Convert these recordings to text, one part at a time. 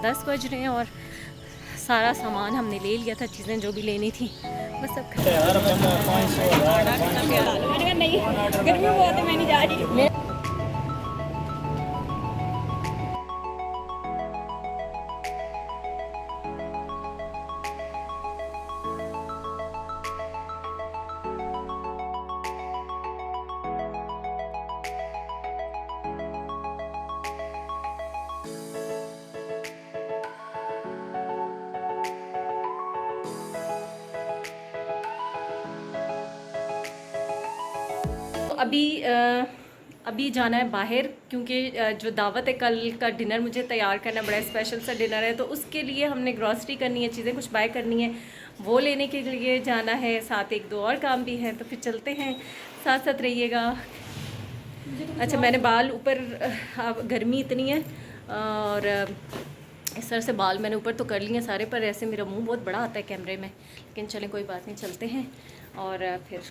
10 बज रहे हैं और सारा सामान हमने ले लिया था, चीज़ें जो भी लेनी थी बस अब नहीं, गर्मी बहुत है, मैं नहीं जा रही। अभी जाना है बाहर क्योंकि जो दावत है कल का डिनर मुझे तैयार करना, बड़ा स्पेशल सा डिनर है, तो उसके लिए हमने ग्रॉसरी करनी है, चीज़ें कुछ बाय करनी है, वो लेने के लिए जाना है, साथ एक दो और काम भी है, तो फिर चलते हैं, साथ साथ रहिएगा। अच्छा, मैंने बाल ऊपर, गर्मी इतनी है और इस तरह से बाल मैंने ऊपर तो कर लिए सारे, पर ऐसे मेरा मुंह बहुत बड़ा आता है कैमरे में, लेकिन चलें कोई बात नहीं, चलते हैं और फिर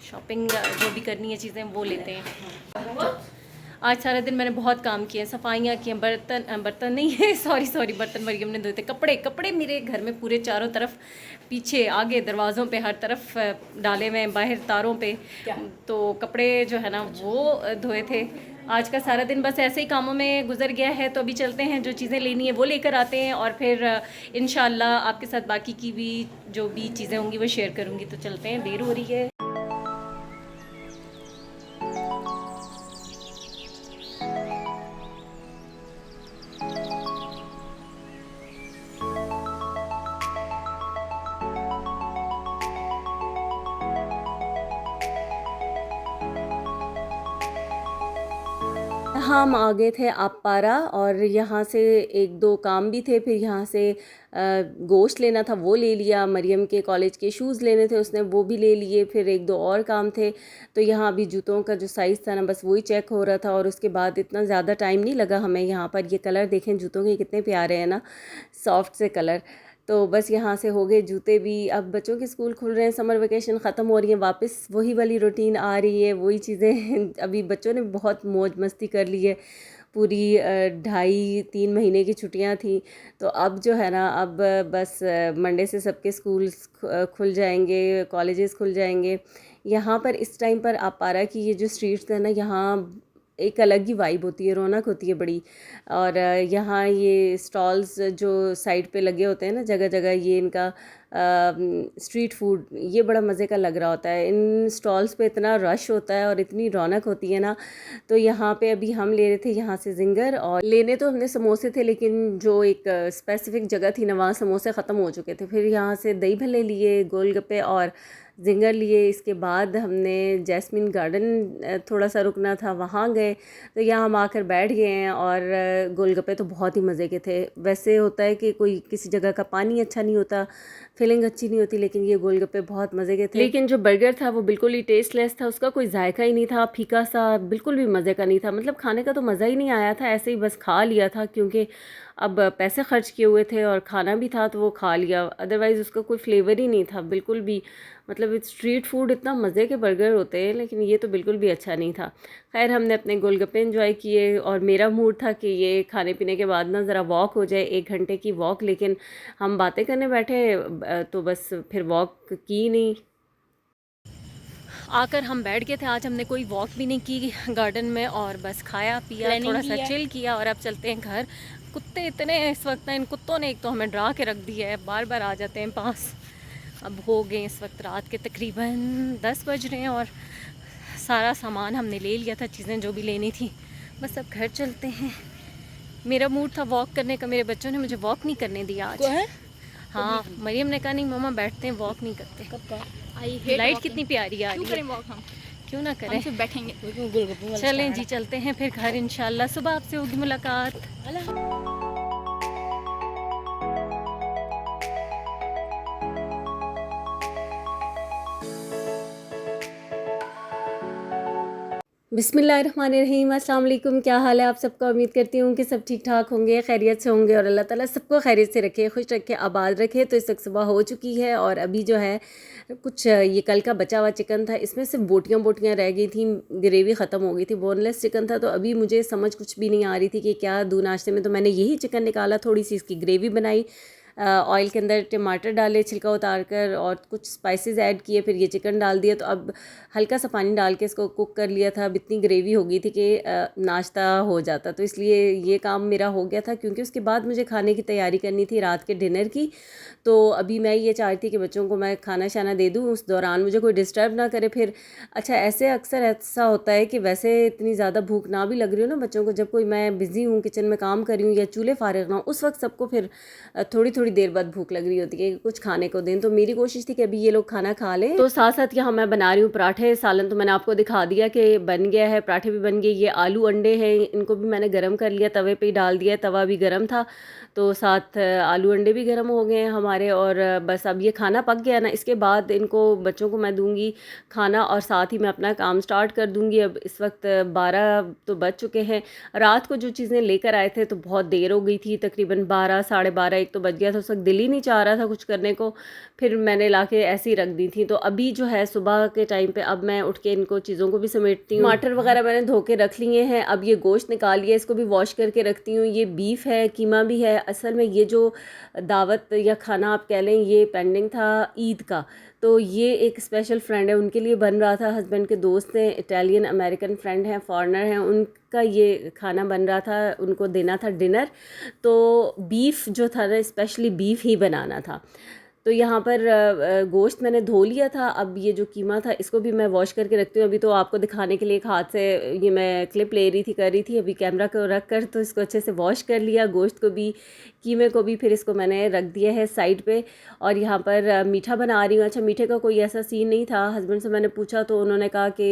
शॉपिंग जो भी करनी है चीज़ें वो लेते हैं। आज सारा दिन मैंने बहुत काम किए, सफाइयाँ की हैं, बर्तन नहीं है, सॉरी बर्तन मरियम ने धोए थे, कपड़े मेरे घर में पूरे चारों तरफ, पीछे आगे दरवाज़ों पे हर तरफ डाले हुए हैं, बाहर तारों पे, तो कपड़े जो है ना वो धोए थे। आज का सारा दिन बस ऐसे ही कामों में गुजर गया है, तो अभी चलते हैं, जो चीज़ें लेनी है वो लेकर आते हैं और फिर इंशाल्लाह आपके साथ बाकी की भी जो भी चीज़ें होंगी वो शेयर करूँगी। तो चलते हैं, देर हो रही है। हम आ गए थे आपपारा और यहाँ से एक दो काम भी थे, फिर यहाँ से गोश्त लेना था वो ले लिया, मरियम के कॉलेज के शूज़ लेने थे उसने वो भी ले लिए, फिर एक दो और काम थे, तो यहाँ अभी जूतों का जो साइज़ था ना बस वही चेक हो रहा था और उसके बाद इतना ज़्यादा टाइम नहीं लगा हमें। यहाँ पर ये कलर देखें जूतों के कितने प्यारे हैं ना, सॉफ्ट से कलर, तो बस यहाँ से हो गए जूते भी। अब बच्चों के स्कूल खुल रहे हैं, समर वेकेशन ख़त्म हो रही है, वापस वही वाली रूटीन आ रही है, वही चीज़ें अभी बच्चों ने बहुत मौज मस्ती कर ली है, पूरी 2.5-3 महीने की छुट्टियां थी, तो अब जो है ना अब बस मंडे से सबके स्कूल्स खुल जाएंगे, कॉलेजेस खुल जाएंगे। यहाँ पर इस टाइम पर आप पारा की ये जो स्ट्रीट्स है ना, यहाँ एक अलग ही वाइब होती है, रौनक होती है बड़ी। और यहाँ ये स्टॉल्स जो साइड पे लगे होते हैं ना जगह जगह, ये इनका स्ट्रीट फूड ये बड़ा मज़े का लग रहा होता है। इन स्टॉल्स पे इतना रश होता है और इतनी रौनक होती है ना, तो यहाँ पे अभी हम ले रहे थे यहाँ से जिंगर, और लेने तो हमने समोसे थे लेकिन जो एक स्पेसिफिक जगह थी ना वहाँ समोसे ख़त्म हो चुके थे, फिर यहाँ से दही भल्ले लिए, गोलगप्पे और जिंगर लिए। इसके बाद हमने जैस्मिन गार्डन थोड़ा सा रुकना था, वहाँ गए, तो यहाँ हम आकर बैठ गए हैं और गोलगप्पे तो बहुत ही मज़े के थे। वैसे होता है कि कोई किसी जगह का पानी अच्छा नहीं होता, फीलिंग अच्छी नहीं होती, लेकिन ये गोलगप्पे बहुत मज़े के थे। लेकिन जो बर्गर था वो बिल्कुल ही टेस्टलेस था, उसका कोई जायका ही नहीं था, फीका सा, बिल्कुल भी मज़े का नहीं था, मतलब खाने का तो मज़ा ही नहीं आया था, ऐसे ही बस खा लिया था क्योंकि अब पैसे खर्च किए हुए थे और खाना भी था तो वो खा लिया, अदरवाइज़ उसका कोई फ्लेवर ही नहीं था बिल्कुल भी। मतलब स्ट्रीट फूड इतना मज़े के बर्गर होते हैं लेकिन ये तो बिल्कुल भी अच्छा नहीं था। खैर हमने अपने गोलगप्पे एंजॉय किए और मेरा मूड था कि ये खाने पीने के बाद ना ज़रा वॉक हो जाए, 1 घंटे की वॉक, लेकिन हम बातें करने बैठे तो बस फिर वॉक की नहीं। आकर हम बैठ गए थे, आज हमने कोई वॉक भी नहीं की गार्डन में और बस खाया पिया, थोड़ा सा चिल किया और अब चलते हैं घर। कुत्ते इतने हैं इस वक्त ना, इन कुत्तों ने एक तो हमें डरा के रख दिया है, बार बार आ जाते हैं पास। अब हो गए इस वक्त रात के तकरीबन 10 बज रहे हैं और सारा सामान हमने ले लिया था, चीज़ें जो भी लेनी थी, बस अब घर चलते हैं। मेरा मूड था वॉक करने का, मेरे बच्चों ने मुझे वॉक नहीं करने दिया आज। हाँ, मरियम ने कहा नहीं मम्मा बैठते हैं, वॉक नहीं करते। लाइट कितनी प्यारी आ रही है, क्यों ना करें, हम बैठेंगे। चलें जी, चलते हैं फिर घर, इंशाल्लाह सुबह आपसे होगी मुलाकात। बिस्मिल्लाहिर्रहमानिर्रहीम, अस्सलाम वालेकुम। क्या हाल है आप सबका? उम्मीद करती हूँ कि सब ठीक ठाक होंगे, खैरियत से होंगे और अल्लाह ताला सबको खैरियत से रखे, खुश रखे, आबाद रखे। तो इस वक्त सुबह हो चुकी है और अभी जो है कुछ ये कल का बचा हुआ चिकन था, इसमें से बोटियाँ बोटियाँ रह गई थी, ग्रेवी ख़त्म हो गई थी, बोनलेस चिकन था। तो अभी मुझे समझ कुछ भी नहीं आ रही थी कि क्या दूँ नाश्ते में। तो मैंने यही चिकन निकाला, थोड़ी सी इसकी ग्रेवी बनाई, ऑयल के अंदर टमाटर डाले छिलका उतार कर और कुछ स्पाइसेस ऐड किए, फिर ये चिकन डाल दिया। तो अब हल्का सा पानी डाल के इसको कुक कर लिया था। अब इतनी ग्रेवी हो गई थी कि नाश्ता हो जाता, तो इसलिए ये काम मेरा हो गया था, क्योंकि उसके बाद मुझे खाने की तैयारी करनी थी रात के डिनर की। तो अभी मैं ये चाहती थी कि बच्चों को मैं खाना शाना दे दूँ, उस दौरान मुझे कोई डिस्टर्ब ना करे। फिर अच्छा, ऐसे अक्सर ऐसा होता है कि वैसे इतनी ज़्यादा भूख ना भी लग रही हो ना बच्चों को, जब कोई मैं बिज़ी हूँ, किचन में काम कर रही हूँ या चूल्हे फारिग ना हूँ, उस वक्त सबको फिर थोड़ी थोड़ी देर बाद भूख लग रही होती है कि कुछ खाने को दें। तो मेरी कोशिश थी कि अभी ये लोग खाना खा लें। तो साथ साथ यहाँ मैं बना रही हूँ पराठे। सालन तो मैंने आपको दिखा दिया कि बन गया है, पराठे भी बन गए। ये आलू अंडे हैं, इनको भी मैंने गर्म कर लिया, तवे पे ही डाल दिया, तवा भी गर्म था। तो साथ आलू अंडे भी गर्म हो गए हैं हमारे। और बस अब ये खाना पक गया ना, इसके बाद इनको बच्चों को मैं दूंगी खाना और साथ ही मैं अपना काम स्टार्ट कर दूंगी। अब इस वक्त 12 तो बज चुके हैं। रात को जो चीज़ें लेकर आए थे तो बहुत देर हो गई थी, तकरीबन 12 साढ़े 12 1 तो बज गया था। उस वक्त दिल ही नहीं चाह रहा था कुछ करने को, फिर मैंने लाके ऐसे ही रख दी थी। तो अभी जो है सुबह के टाइम पे अब मैं उठ के इनको चीज़ों को भी समेटती हूँ। टमाटर वगैरह मैंने धो के रख लिए हैं। अब ये गोश्त निकाल लिया, इसको भी वॉश करके रखती हूँ। ये बीफ है, कीमा भी है। असल में ये जो दावत या खाना आप कह लें, ये पेंडिंग था ईद का। तो ये एक स्पेशल फ्रेंड है, उनके लिए बन रहा था। हस्बैंड के दोस्त हैं, इटालियन अमेरिकन फ्रेंड हैं, फॉरेनर हैं, उनका ये खाना बन रहा था, उनको देना था डिनर। तो बीफ जो था ना, स्पेशली बीफ ही बनाना था। तो यहाँ पर गोश्त मैंने धो लिया था। अब ये जो कीमा था इसको भी मैं वॉश करके रखती हूँ। अभी तो आपको दिखाने के लिए एक हाथ से ये मैं क्लिप ले रही थी, कर रही थी। अभी कैमरा को रख कर तो इसको अच्छे से वॉश कर लिया, गोश्त को भी, कीमे को भी। फिर इसको मैंने रख दिया है साइड पे। और यहाँ पर मीठा बना रही हूँ। अच्छा, मीठे का कोई ऐसा सीन नहीं था। हस्बैंड से मैंने पूछा तो उन्होंने कहा कि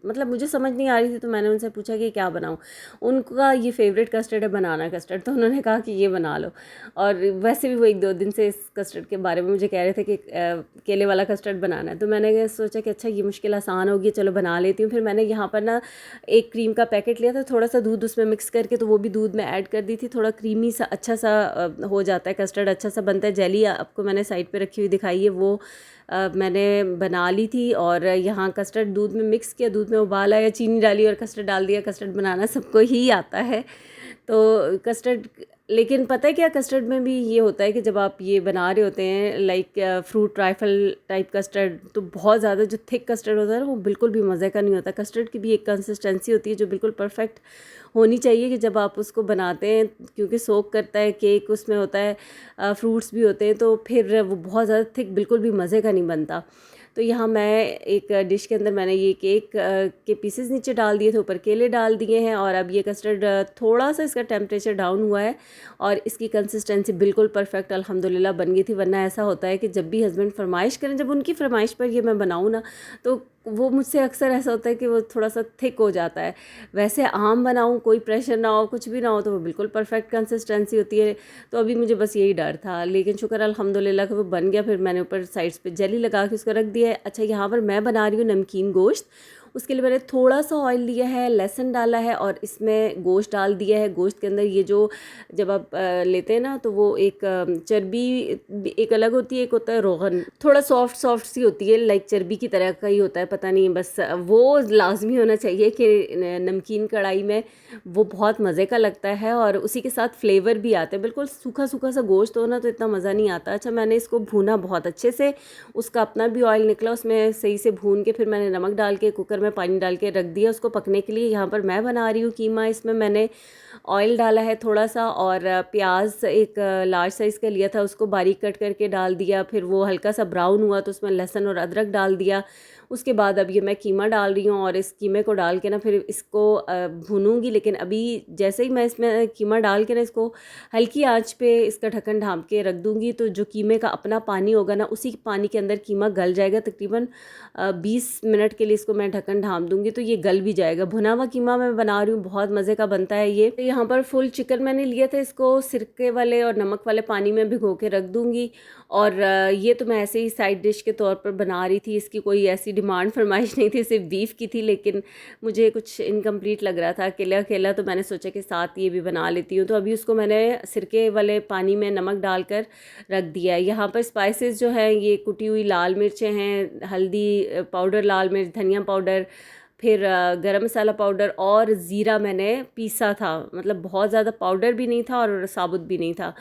मतलब मुझे समझ नहीं आ रही थी, तो मैंने उनसे पूछा कि क्या बनाऊँ। उनका ये फेवरेट कस्टर्ड है, बनाना कस्टर्ड, तो उन्होंने कहा कि ये बना लो। और वैसे भी वो 1-2 दिन से इस कस्टर्ड के बारे में मुझे कह रहे थे कि केले वाला कस्टर्ड बनाना है। तो मैंने सोचा कि अच्छा, ये मुश्किल आसान होगी, चलो बना लेती हूँ। फिर मैंने यहाँ पर ना एक क्रीम का पैकेट लिया था, थोड़ा सा दूध उसमें मिक्स करके, तो वो भी दूध में ऐड कर दी थी। थोड़ा क्रीमी सा अच्छा सा हो जाता है कस्टर्ड, अच्छा सा बनता है। जेली आपको मैंने साइड पे रखी हुई दिखाई है, वो मैंने बना ली थी। और यहाँ कस्टर्ड दूध में मिक्स किया, दूध में उबाला या चीनी डाली और कस्टर्ड डाल दिया। कस्टर्ड बनाना सबको ही आता है। तो कस्टर्ड, लेकिन पता है क्या, कस्टर्ड में भी ये होता है कि जब आप ये बना रहे होते हैं like fruit trifle type custard, तो बहुत ज़्यादा जो थिक कस्टर्ड होता है ना, वो बिल्कुल भी मज़े का नहीं होता। कस्टर्ड की भी एक कंसिस्टेंसी होती है जो बिल्कुल परफेक्ट होनी चाहिए कि जब आप उसको बनाते हैं, क्योंकि सोक करता है, केक उसमें होता है, फ्रूट्स भी होते हैं, तो फिर वो बहुत ज़्यादा थिक बिल्कुल भी मज़े का नहीं बनता। तो यहाँ मैं एक डिश के अंदर मैंने ये केक के पीसेस नीचे डाल दिए थे, ऊपर केले डाल दिए हैं। और अब ये कस्टर्ड थोड़ा सा इसका टेम्परेचर डाउन हुआ है और इसकी कंसिस्टेंसी बिल्कुल परफेक्ट अल्हम्दुलिल्लाह बन गई थी। वरना ऐसा होता है कि जब भी हस्बैंड फरमाइश करें, जब उनकी फरमाइश पर ये मैं बनाऊँ ना, तो वो मुझसे अक्सर ऐसा होता है कि वो थोड़ा सा थिक हो जाता है। वैसे आम बनाऊँ, कोई प्रेशर ना हो, कुछ भी ना हो, तो वो बिल्कुल परफेक्ट कंसिस्टेंसी होती है। तो अभी मुझे बस यही डर था, लेकिन शुक्र अल्हम्दुलिल्लाह कि वो बन गया। फिर मैंने ऊपर साइड्स पे जेली लगा के उसको रख दिया है। अच्छा, यहाँ पर मैं बना रही हूँ नमकीन गोश्त। उसके लिए मैंने थोड़ा सा ऑयल लिया है, लहसुन डाला है और इसमें गोश्त डाल दिया है। गोश्त के अंदर ये जो जब आप लेते हैं ना, तो वो एक चर्बी एक अलग होती है, एक होता है रोगन, थोड़ा सॉफ्ट सॉफ्ट सी होती है, लाइक चर्बी की तरह का ही होता है, पता नहीं, बस वो लाजमी होना चाहिए कि नमकीन कढ़ाई में वो बहुत मज़े का लगता है और उसी के साथ फ्लेवर भी आता है। बिल्कुल सूखा सूखा सा गोश्त हो ना, तो इतना मज़ा नहीं आता। अच्छा, मैंने इसको भूना बहुत अच्छे से, उसका अपना भी ऑयल निकला, उसमें सही से भून के फिर मैंने नमक डाल के कुकर में पानी डाल के रख दिया उसको पकने के लिए। यहाँ पर मैं बना रही हूँ कीमा। इसमें मैंने ऑयल डाला है थोड़ा सा और प्याज एक लार्ज साइज़ का लिया था, उसको बारीक कट करके डाल दिया। फिर वो हल्का सा ब्राउन हुआ तो उसमें लहसुन और अदरक डाल दिया। उसके बाद अब ये मैं कीमा डाल रही हूँ और इस कीमे को डाल के ना फिर इसको भूनूंगी। लेकिन अभी जैसे ही मैं इसमें कीमा डाल के ना इसको हल्की आंच पे इसका ढक्कन ढाँप के रख दूँगी, तो जो कीमे का अपना पानी होगा ना, उसी पानी के अंदर कीमा गल जाएगा। तकरीबन 20 मिनट के लिए इसको मैं ढक्कन ढाँप दूँगी तो ये गल भी जाएगा। भुना हुआ कीमा मैं बना रही हूँ, बहुत मज़े का बनता है ये। तो यहाँ पर फुल चिकन मैंने लिया था, इसको सिरके वाले और नमक वाले पानी में भिगो के रख दूँगी। और ये तो मैं ऐसे ही साइड डिश के तौर पर बना रही थी, इसकी कोई ऐसी डिमांड फरमाइश नहीं थी, सिर्फ बीफ की थी, लेकिन मुझे कुछ इनकम्प्लीट लग रहा था अकेला अकेला, तो मैंने सोचा कि साथ ये भी बना लेती हूँ। तो अभी उसको मैंने सिरके वाले पानी में नमक डालकर रख दिया है। यहाँ पर स्पाइसेस जो हैं, ये कुटी हुई लाल मिर्चें हैं, हल्दी पाउडर, लाल मिर्च, धनिया पाउडर, फिर गरम मसाला पाउडर और ज़ीरा मैंने पीसा था, मतलब बहुत ज़्यादा पाउडर भी नहीं था और साबुत भी नहीं था।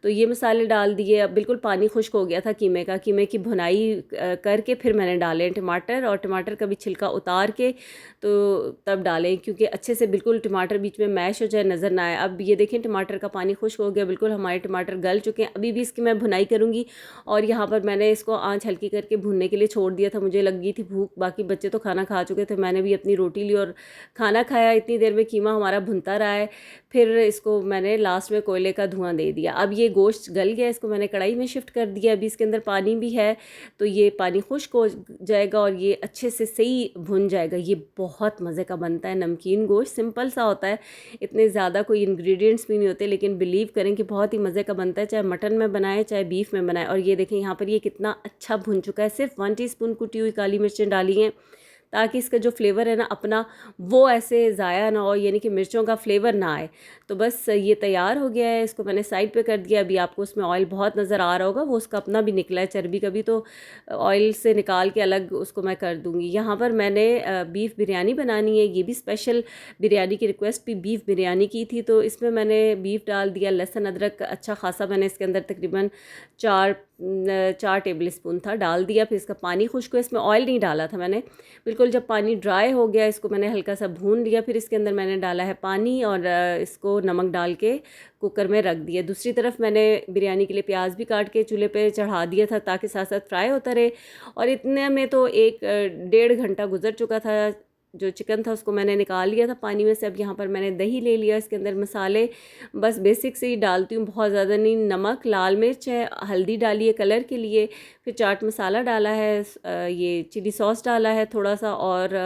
तो ये मसाले डाल दिए। अब बिल्कुल पानी खुश्क हो गया था कीमे का। कीमे की भुनाई करके फिर मैंने डाले टमाटर, और टमाटर का भी छिलका उतार के तो तब डालें, क्योंकि अच्छे से बिल्कुल टमाटर बीच में मैश हो जाए, नज़र ना आए। अब ये देखें टमाटर का पानी खुश्क हो गया, बिल्कुल हमारे टमाटर गल चुके हैं। अभी भी इसकी मैं भुनाई करूँगी, और यहाँ पर मैंने इसको आँच हल्की करके भुनने के लिए छोड़ दिया था। मुझे लगी थी भूख, बाकी बच्चे तो खाना खा चुके थे, मैंने भी अपनी रोटी ली और खाना खाया। इतनी देर में कीमा हमारा भुनता रहा है। फिर इसको मैंने लास्ट में कोयले का धुआं दे दिया। अब ये गोश्त गल गया, इसको मैंने कढ़ाई में शिफ्ट कर दिया। अभी इसके अंदर पानी भी है, तो ये पानी खुश्क हो जाएगा और ये अच्छे से सही भुन जाएगा। ये बहुत मज़े का बनता है नमकीन गोश्त, सिंपल सा होता है, इतने ज़्यादा कोई इंग्रेडिएंट्स भी नहीं होते, लेकिन बिलीव करें कि बहुत ही मज़े का बनता है, चाहे मटन में बनाए चाहे बीफ में बनाए। और ये देखें यहाँ पर ये कितना अच्छा भुन चुका है। सिर्फ 1 टीस्पून कुटी हुई काली मिर्चें डाली हैं, ताकि इसका जो फ्लेवर है ना अपना, वो ऐसे ज़ाया ना हो, यानी कि मिर्चों का फ्लेवर ना आए। तो बस ये तैयार हो गया है, इसको मैंने साइड पे कर दिया। अभी आपको उसमें ऑयल बहुत नज़र आ रहा होगा, वो उसका अपना भी निकला है चर्बी का भी, तो ऑयल से निकाल के अलग उसको मैं कर दूँगी। यहाँ पर मैंने बीफ बिरयानी बनानी है, ये भी स्पेशल बिरयानी की रिक्वेस्ट भी बीफ बिरयानी की थी। तो इसमें मैंने बीफ डाल दिया, लहसुन अदरक अच्छा खासा मैंने इसके अंदर तकरीबन 4 टेबल स्पून था डाल दिया। फिर इसका पानी खुश्क हुआ, इसमें ऑयल नहीं डाला था मैंने। बिल्कुल जब पानी ड्राई हो गया, इसको मैंने हल्का सा भून लिया। फिर इसके अंदर मैंने डाला है पानी, और इसको नमक डाल के कुकर में रख दिया। दूसरी तरफ मैंने बिरयानी के लिए प्याज भी काट के चूल्हे पे चढ़ा दिया था, ताकि साथ साथ फ्राई होता रहे। और इतने में तो 1 डेढ़ घंटा गुजर चुका था। जो चिकन था उसको मैंने निकाल लिया था पानी में से। अब यहाँ पर मैंने दही ले लिया, इसके अंदर मसाले बस बेसिक से ही डालती हूँ, बहुत ज़्यादा नहीं। नमक, लाल मिर्च है, हल्दी डाली है कलर के लिए, फिर चाट मसाला डाला है, ये चिली सॉस डाला है थोड़ा सा, और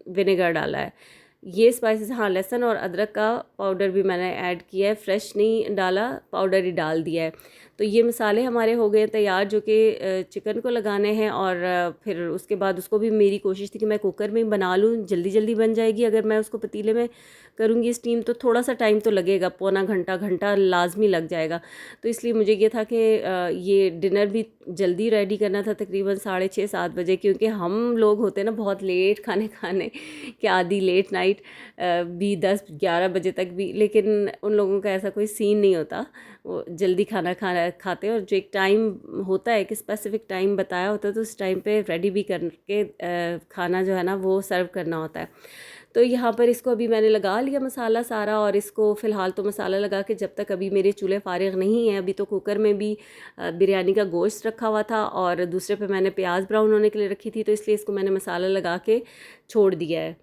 विनेगर डाला है। ये स्पाइसेस, हाँ लहसुन और अदरक का पाउडर भी मैंने ऐड किया है, फ्रेश नहीं डाला, पाउडर ही डाल दिया है। तो ये मसाले हमारे हो गए तैयार, जो कि चिकन को लगाने हैं। और फिर उसके बाद उसको भी मेरी कोशिश थी कि मैं कुकर में बना लूँ, जल्दी जल्दी बन जाएगी। अगर मैं उसको पतीले में करूँगी स्टीम, तो थोड़ा सा टाइम तो लगेगा, पौना घंटा लाजमी लग जाएगा। तो इसलिए मुझे ये था कि ये डिनर भी जल्दी रेडी करना था, तकरीबन 6:30-7 बजे, क्योंकि हम लोग होते हैं ना बहुत लेट खाने के आदि, लेट नाइट भी 10-11 बजे तक भी। लेकिन उन लोगों का ऐसा कोई सीन नहीं होता, वो जल्दी खाना खाते हैं। और जो एक टाइम होता है कि स्पेसिफिक टाइम बताया होता है, तो उस टाइम पे रेडी भी करके खाना जो है ना वो सर्व करना होता है। तो यहाँ पर इसको अभी मैंने लगा लिया मसाला सारा, और इसको फ़िलहाल तो मसाला लगा के जब तक अभी मेरे चूल्हे फारिग नहीं हैं। अभी तो कुकर में भी बिरयानी का गोश्त रखा हुआ था, और दूसरे पे मैंने प्याज ब्राउन होने के लिए रखी थी, तो इसलिए इसको मैंने मसाला लगा के छोड़ दिया है।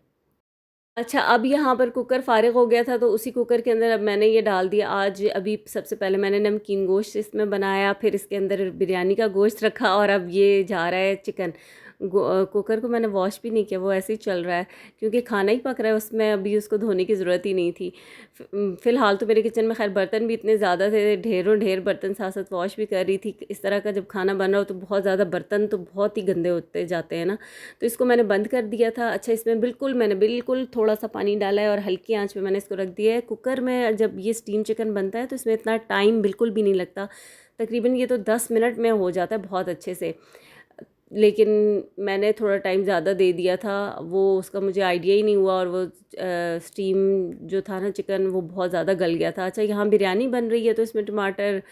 अच्छा, अब यहाँ पर कुकर फ़ारिग हो गया था, तो उसी कुकर के अंदर अब मैंने ये डाल दिया। आज अभी सबसे पहले मैंने नमकीन गोश्त इसमें बनाया, फिर इसके अंदर बिरयानी का गोश्त रखा, और अब ये जा रहा है चिकन। कुकर को मैंने वॉश भी नहीं किया, वो ऐसे ही चल रहा है, क्योंकि खाना ही पक रहा है उसमें, अभी उसको धोने की ज़रूरत ही नहीं थी। फ़िलहाल तो मेरे किचन में खैर बर्तन भी इतने ज़्यादा थे, ढेरों ढेर बर्तन, साथ साथ वॉश भी कर रही थी। इस तरह का जब खाना बन रहा हो तो बहुत ज़्यादा बर्तन तो बहुत ही गंदे होते जाते हैं ना, तो इसको मैंने बंद कर दिया था। अच्छा, इसमें मैंने बिल्कुल थोड़ा सा पानी डाला है, और हल्की आंच पे मैंने इसको रख दिया है। कुकर में जब ये स्टीम चिकन बनता है तो इसमें इतना टाइम बिल्कुल भी नहीं लगता, तकरीबन ये तो 10 मिनट में हो जाता है बहुत अच्छे से। लेकिन मैंने थोड़ा टाइम ज़्यादा दे दिया था, वो उसका मुझे आइडिया ही नहीं हुआ, और वो स्टीम जो था ना चिकन, वो बहुत ज़्यादा गल गया था। अच्छा, यहाँ बिरयानी बन रही है, तो इसमें टमाटर,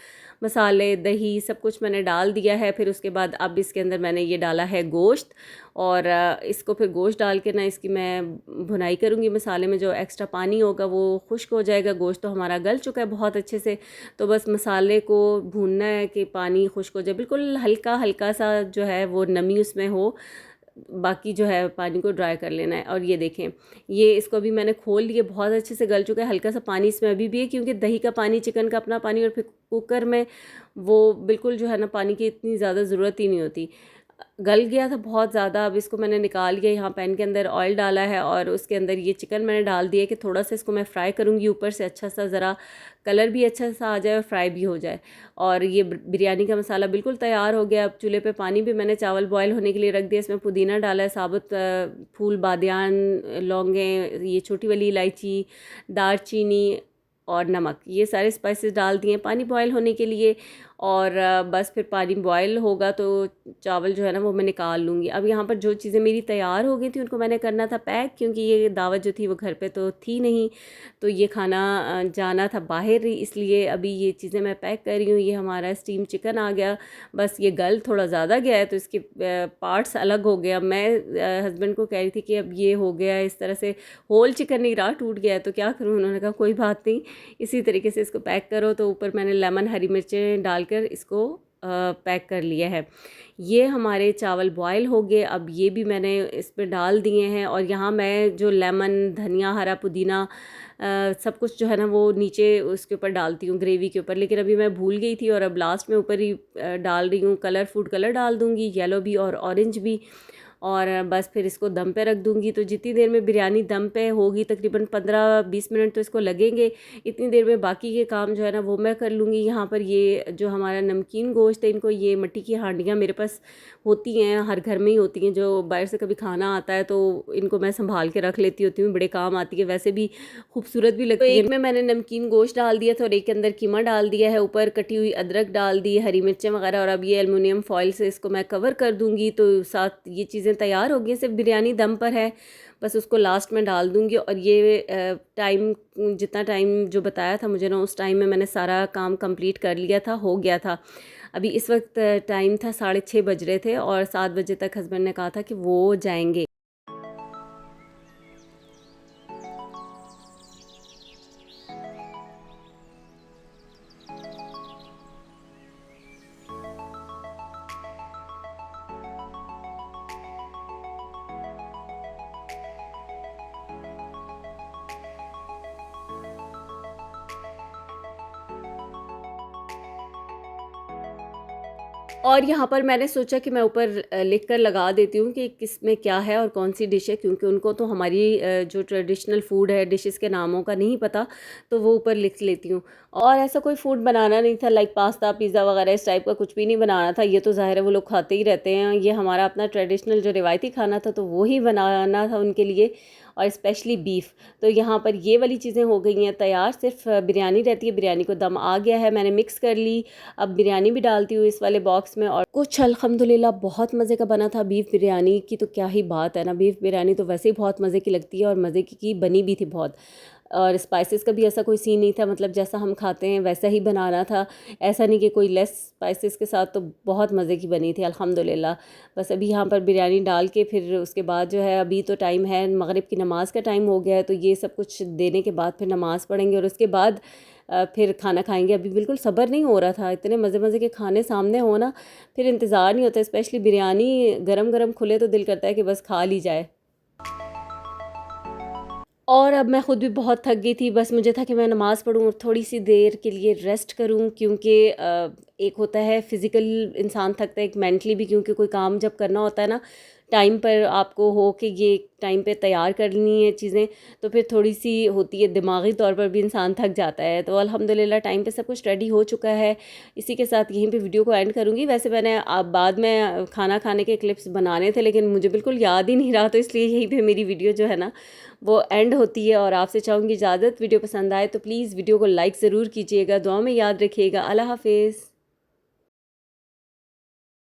मसाले, दही सब कुछ मैंने डाल दिया है। फिर उसके बाद अब इसके अंदर मैंने ये डाला है गोश्त, और इसको फिर गोश्त डाल के ना इसकी मैं भुनाई करूँगी मसाले में। जो एक्स्ट्रा पानी होगा वो खुश्क हो जाएगा, गोश्त तो हमारा गल चुका है बहुत अच्छे से। तो बस मसाले को भूनना है कि पानी खुश्क हो जाए, बिल्कुल हल्का हल्का सा जो है वो नमी उसमें हो, बाकी जो है पानी को ड्राई कर लेना है। और ये देखें, ये इसको अभी मैंने खोल लिए, बहुत अच्छे से गल चुका है। हल्का सा पानी इसमें अभी भी है, क्योंकि दही का पानी, चिकन का अपना पानी, और फिर कुकर में वो बिल्कुल जो है ना पानी की इतनी ज़्यादा ज़रूरत ही नहीं होती। गल गया था बहुत ज़्यादा। अब इसको मैंने निकाल लिया, यहाँ पैन के अंदर ऑयल डाला है और उसके अंदर ये चिकन मैंने डाल दिया कि थोड़ा सा इसको मैं फ्राई करूँगी ऊपर से, अच्छा सा ज़रा कलर भी अच्छा सा आ जाए और फ्राई भी हो जाए। और ये बिरयानी का मसाला बिल्कुल तैयार हो गया। अब चूल्हे पे पानी भी मैंने चावल बॉयल होने के लिए रख दिया, इसमें पुदीना डाला है, साबुत फूल, बादियान, लौंगें, ये छोटी वाली इलायची, दालचीनी और नमक, ये सारे स्पाइसेस डाल दिए पानी बॉयल होने के लिए। और बस फिर पानी बॉयल होगा तो चावल जो है ना वो मैं निकाल लूँगी। अब यहाँ पर जो चीज़ें मेरी तैयार हो गई थी उनको मैंने करना था पैक, क्योंकि ये दावत जो थी वो घर पे तो थी नहीं, तो ये खाना जाना था बाहर ही, इसलिए अभी ये चीज़ें मैं पैक कर रही हूँ। ये हमारा स्टीम चिकन आ गया, बस ये गल थोड़ा ज़्यादा गया है तो इसके पार्ट्स अलग हो गया। मैं हस्बैंड को कह रही थी कि अब ये हो गया है इस तरह से, होल चिकन नहीं रहा, टूट गया है तो क्या करूँ। उन्होंने कहा कोई बात नहीं, इसी तरीके से इसको पैक करो। तो ऊपर मैंने लेमन, हरी मिर्चें डालकर इसको पैक कर लिया है। ये हमारे चावल बॉयल हो गए, अब ये भी मैंने इस पर डाल दिए हैं। और यहाँ मैं जो लेमन, धनिया, हरा पुदीना सब कुछ जो है ना वो नीचे उसके ऊपर डालती हूँ ग्रेवी के ऊपर, लेकिन अभी मैं भूल गई थी और अब लास्ट में ऊपर ही डाल रही हूँ। कलर, फूड कलर डाल दूँगी, येलो भी और ऑरेंज भी। और बस फिर इसको दम पे रख दूँगी। तो जितनी देर में बिरयानी दम पे होगी, तकरीबन 15-20 मिनट तो इसको लगेंगे, इतनी देर में बाकी के काम जो है ना वो मैं कर लूँगी। यहाँ पर ये जो हमारा नमकीन गोश्त है, इनको ये मिट्टी की हांडियाँ मेरे पास होती हैं, हर घर में ही होती हैं, जो बाहर से कभी खाना आता है तो इनको मैं संभाल के रख लेती होती हूँ, बड़े काम आती है, वैसे भी खूबसूरत भी लगती है। तो एक में मैंने नमकीन गोश्त डाल दिया था और एक के अंदर कीमा डाल दिया है, ऊपर कटी हुई अदरक डाल दी, हरी मिर्चें वगैरह। और अब ये एलुमिनियम फॉइल से इसको मैं कवर कर दूँगी। तो साथ ये चीज़ें तैयार हो गई, सिर्फ बिरयानी दम पर है, बस उसको लास्ट में डाल दूँगी। और ये टाइम, जितना टाइम जो बताया था मुझे ना, उस टाइम में मैंने सारा काम कंप्लीट कर लिया था, हो गया था। अभी इस वक्त टाइम था 6:30 बज रहे थे और 7 बजे तक हस्बैंड ने कहा था कि वो जाएंगे। और यहाँ पर मैंने सोचा कि मैं ऊपर लिख कर लगा देती हूँ कि किस में क्या है और कौन सी डिश है, क्योंकि उनको तो हमारी जो ट्रेडिशनल फूड है, डिशेस के नामों का नहीं पता, तो वो ऊपर लिख लेती हूँ। और ऐसा कोई फूड बनाना नहीं था, लाइक पास्ता, पिज़्ज़ा वगैरह इस टाइप का कुछ भी नहीं बनाना था। ये तो ज़ाहिर है वो लोग खाते ही रहते हैं, ये हमारा अपना ट्रेडिशनल जो रिवायती खाना था तो वो ही बनाना था उनके लिए, और स्पेशली बीफ। तो यहाँ पर ये वाली चीज़ें हो गई हैं तैयार, सिर्फ बिरयानी रहती है। बिरयानी को दम आ गया है, मैंने मिक्स कर ली, अब बिरयानी भी डालती हूँ इस वाले बॉक्स में। और कुछ अल्हम्दुलिल्लाह बहुत मज़े का बना था। बीफ बिरयानी की तो क्या ही बात है ना, बीफ बिरयानी तो वैसे ही बहुत मज़े की लगती है और मज़े की बनी भी थी बहुत। और स्पाइसेस का भी ऐसा कोई सीन नहीं था, मतलब जैसा हम खाते हैं वैसा ही बनाना था, ऐसा नहीं कि कोई लेस स्पाइसेस के साथ, तो बहुत मज़े की बनी थी अल्हम्दुलिल्लाह। बस अभी यहाँ पर बिरयानी डाल के फिर उसके बाद जो है, अभी तो टाइम है, मगरिब की नमाज़ का टाइम हो गया है, तो ये सब कुछ देने के बाद फिर नमाज़ पढ़ेंगे और उसके बाद फिर खाना खाएंगे। अभी बिल्कुल सब्र नहीं हो रहा था, इतने मज़े मज़े के खाने सामने हो ना, फिर इंतज़ार नहीं होता, स्पेशली बिरयानी गरम गरम खुले तो दिल करता है कि बस खा ली जाए। और अब मैं ख़ुद भी बहुत थक गई थी, बस मुझे था कि मैं नमाज़ पढ़ूँ और थोड़ी सी देर के लिए रेस्ट करूँ, क्योंकि एक होता है फ़िज़िकल इंसान थकता है, एक मेंटली भी, क्योंकि कोई काम जब करना होता है ना, टाइम पर आपको हो कि ये टाइम पे तैयार करनी है चीज़ें, तो फिर थोड़ी सी होती है, दिमागी तौर पर भी इंसान थक जाता है। तो अल्हम्दुलिल्लाह टाइम पे सब कुछ रेडी हो चुका है। इसी के साथ यहीं पे वीडियो को एंड करूँगी। वैसे मैंने अब बाद में खाना खाने के क्लिप्स बनाने थे, लेकिन मुझे बिल्कुल याद ही नहीं रहा, तो इसलिए यहीं पर मेरी वीडियो जो है ना वो एंड होती है। और आपसे चाहूँगी इजाज़त, वीडियो पसंद आए तो प्लीज़ वीडियो को लाइक ज़रूर कीजिएगा, दुआ में याद रखिएगा। अल्लाह हाफ़िज़।